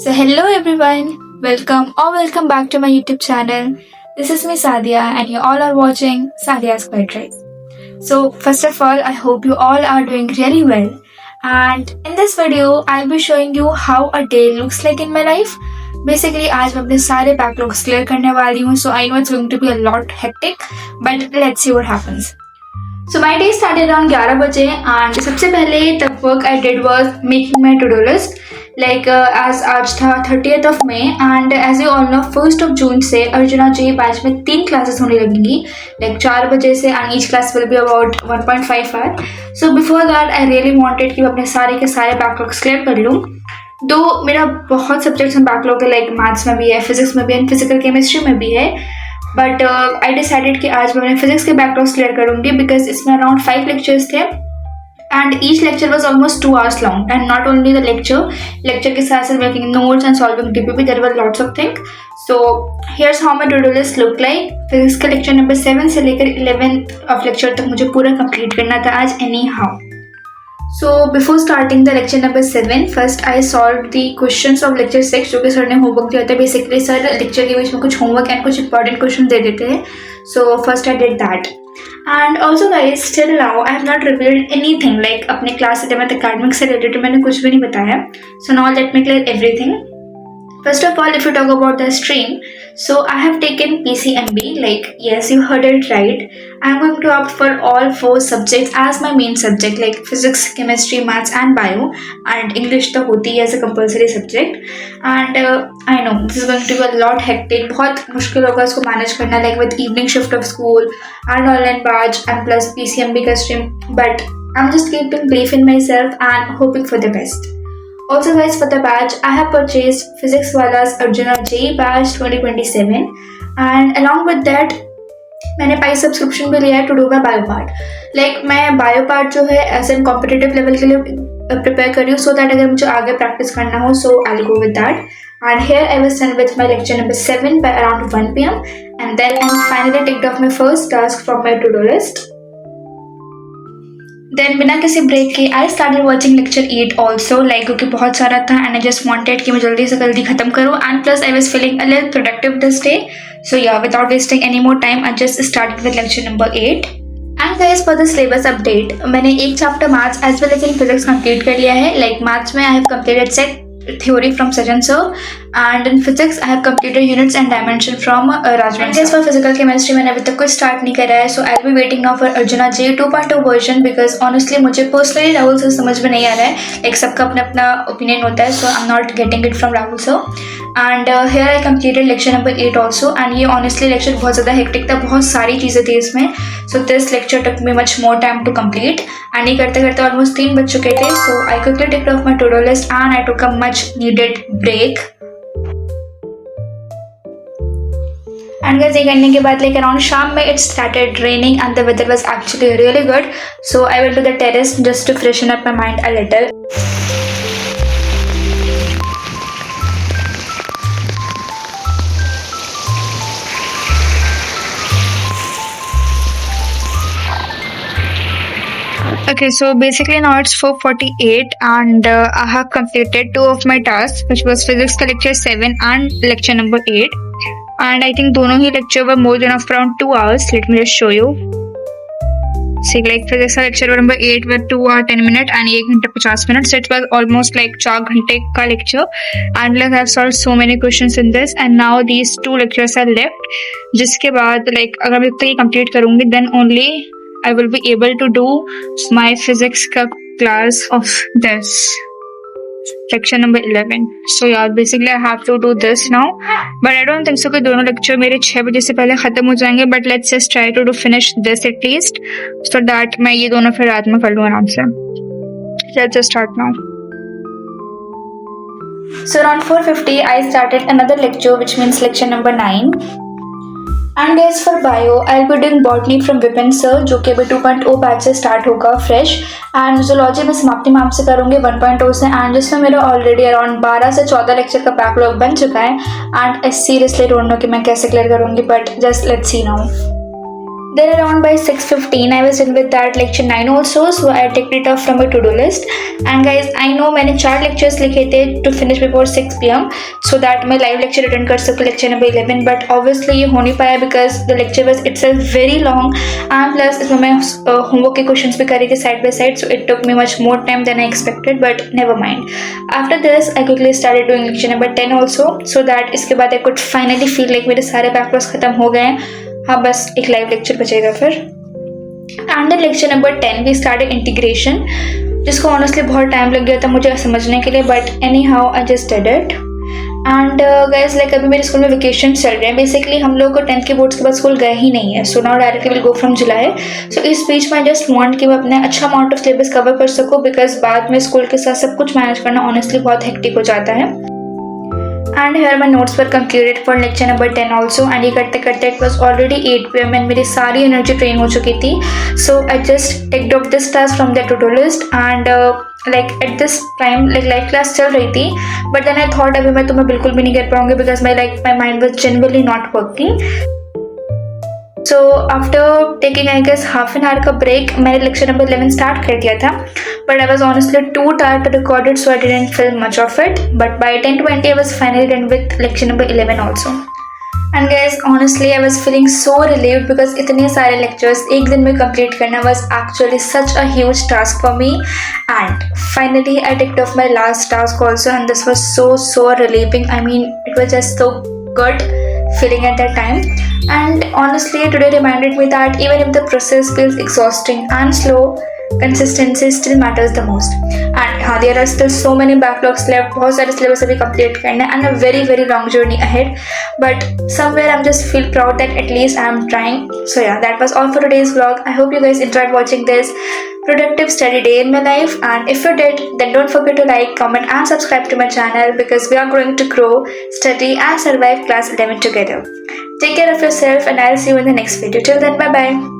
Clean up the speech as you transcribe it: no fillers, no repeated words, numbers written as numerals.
So, hello everyone, welcome back to my YouTube channel. This is me Sadia, and you all are watching Sadia's Quiet Rise. So, first of all, I hope you all are doing really well. And in this video, I'll be showing you how a day looks like in my life. Basically, आज मैं अपने सारे backlogs clear करने वाली हूँ, so I know it's going to be a lot hectic, but let's see what happens. So my day started around 11 बजे and सबसे पहले the work I did was making my to-do list. As आज था 30th of May and as you all know 1st of June से अर्जुना जे batch में 3 classes होने लगेंगी, 4 बजे से, and each class will be about 1.5 hour. So before that I really wanted कि मैं अपने सारे के सारे backlogs clear कर लूँ. दो मेरा बहुत सब्जेक्ट्स में बैकलॉग है, मैथ्स में भी है, फिजिक्स में भी है, फिजिकल केमिस्ट्री में भी है, बट आई डिसाइडेड कि आज मैं फिजिक्स के बैकलॉग्स क्लियर करूँगी बिकॉज इसमें अराउंड 5 लेक्चर्स थे and each lecture was almost 2 hours long and not only the lecture के साथ साथ making notes and solving DPP, there were lots of thing. So here's how my to do list look like. Physics का lecture number 7 से लेकर 11th of lecture तक मुझे पूरा complete करना था आज any how. So before starting the lecture number 7, first I solved the questions of lecture 6 जो कि सर ने होमवर्क दिया था. बेसिकली सर लेक्चर के बीच में कुछ होमवर्क एंड कुछ इंपॉर्टेंट क्वेश्चन दे देते हैं. So first I did that. And also guys, till now I have not revealed anything अपने क्लास 11th academic से related मैंने कुछ भी नहीं बताया. So now let me clear everything. First of all, if you talk about the stream, so I have taken PCMB, yes, you heard it right. I'm going to opt for all 4 subjects as my main subject, physics, chemistry, maths and bio, and English तो होती है as a compulsory subject. And I know this is going to be a lot hectic, बहुत मुश्किल होगा इसको manage करना, with evening shift of school and online batch and plus PCMB का stream, but I'm just keeping belief in myself and hoping for the best. Also guys, for the batch, I have purchased Physics Wala's Arjuna J Batch 2027 and along with that मैंने पाई subscription भी लिया है to do my bio part. मैं bio part जो है as an competitive level के लिए prepare कर रही हूँ सो दैट अगर मुझे आगे प्रैक्टिस करना हो so I will go with that. And here I was done with my lecture number 7 by around 1 PM and then I finally ticked off my first task from my to-do list. Then बिना किसी break के I started watching lecture 8 also, क्योंकि बहुत सारा था and I just wanted कि मैं जल्दी से जल्दी ख़त्म करूँ and plus I was feeling a little productive this day. So yeah, without wasting any more time, I just started with lecture number 8. And guys, for the syllabus update, मैंने एक chapter maths as well as in physics complete कर लिया है. Maths में I have completed set theory from Sajan sir and in physics I have completed units and dimension from Rajvan. And for physical chemistry मैंने अभी तक कोई start नहीं करा है so I'll be waiting now for Arjuna J 2.0 version because honestly मुझे personally Rahul sir समझ में नहीं आ रहा है. सबका अपना अपना opinion होता है so I'm not getting it from Rahul sir. And here I completed lecture number 8 also and ये honestly lecture बहुत ज़्यादा hectic था, बहुत सारी चीज़ें थी इसमें. So this lecture took me much more time to complete and ये करते करते almost 3 बज चुके थे. So I quickly ticked off my to-do list and I took a much needed break. And guys, ये करने के बाद around शाम में it started raining and the weather was actually really good. So I went to the terrace just to freshen up my mind a little. Okay, so basically now it's 4:48 and I have completed 2 of my tasks, which was physics का lecture 7 and lecture number 8. And I think दोनों ही lecture were more than of around 2 hours. Let me just show you. See, physics का lecture number 8 were 2 hours 10 minutes and 1 घंटा 50 minutes. So it was almost 4 घंटे का lecture. And I have solved so many questions in this. And now these 2 lectures are left. जिसके बाद अगर मैं इतना ही complete करूँगी then only I will be able to do my physics class of this lecture number 11. So yeah, basically I have to do this now, but I don't think so कि दोनों lecture मेरे 6 बजे से पहले खत्म हो जाएंगे. But let's just try to finish this at least, so that मैं ये दोनों फिर रात में कर लूँ आराम से. Let's just start now. So around 4:50 I started another lecture, which means lecture number 9. And guys, for bio I'll be doing botany from Vipin sir, जो कि अभी 2.0 बैच से स्टार्ट होगा फ्रेश. एंड zoology में समाप्ति मैम से करूँगी 1.0 से, एंड जिसमें मेरा ऑलरेडी अराउंड 12 से 14 लेक्चर का बैकलॉग बन चुका है. And I seriously don't know कि मैं कैसे क्लियर करूँगी, but just let's see now. Then around by 6:15 I was done with that lecture 9 also, so I ticked it off from my to-do list. And guys, I know मैंने 4 lectures लिखे थे to finish before 6 PM so that मैं live lecture attend कर सकूँ lecture number 11, but obviously ये हो नहीं पाया because the lecture was itself very long, and plus इसमें मैं homework के questions भी करी थी side by side, so it took me much more time than I expected, but never mind. After this I quickly started doing lecture number 10 also, so that इसके बाद I could finally feel like मेरे सारे backlogs खत्म हो गए हैं. हाँ, बस एक लाइव लेक्चर बचेगा फिर. And lecture number 10 we started integration, जिसको ऑनेस्टली बहुत टाइम लग गया था मुझे समझने के लिए, but anyhow I just did it. And guys like अभी मेरे स्कूल में वेकेशन चल रहे हैं. बेसिकली हम लोग को 10th के बोर्ड्स के बाद स्कूल गए ही नहीं है, so now directly will go from July. So इस बीच में जस्ट वांट कि मैं अपने अच्छा अमाउंट ऑफ सिलेबस कवर कर सकूँ, बिकॉज बाद में स्कूल के साथ सब कुछ मैनेज करना ऑनेस्टली बहुत हेक्टिक हो जाता है. And here my notes were concluded for lecture number 10 also, and ये करते करते it was already 8 PM and मेरी सारी energy drain हो चुकी थी. So I just ticked off this task from the to-do list, and like at this time like live class चल रही थी, but then I thought अभी मैं तुम्हें बिल्कुल भी नहीं कर पाऊंगी because my mind was genuinely not working. So after taking I guess half an hour का break मैंने lecture number 11 start कर दिया था, but I was honestly too tired to record it, so I didn't film much of it. But by 10:20 I was finally done with lecture number 11 also. And guys, honestly I was feeling so relieved because इतने सारे lectures एक दिन में complete करना was actually such a huge task for me. And finally I ticked off my last task also, and this was so relieving. I mean, it was just so good feeling at that time. And honestly today reminded me that even if the process feels exhausting and slow, consistency still matters the most. And हाँ, there are still so many backlogs left, बहुत सारे syllabus अभी complete करना है, and a very long journey ahead, but somewhere I'm just feel proud that at least I'm trying. So yeah, that was all for today's vlog. I hope you guys enjoyed watching this productive study day in my life, and if you did, then don't forget to like, comment and subscribe to my channel, because we are going to grow, study and survive class 11 together. Take care of yourself, and I'll see you in the next video. Till then, bye bye.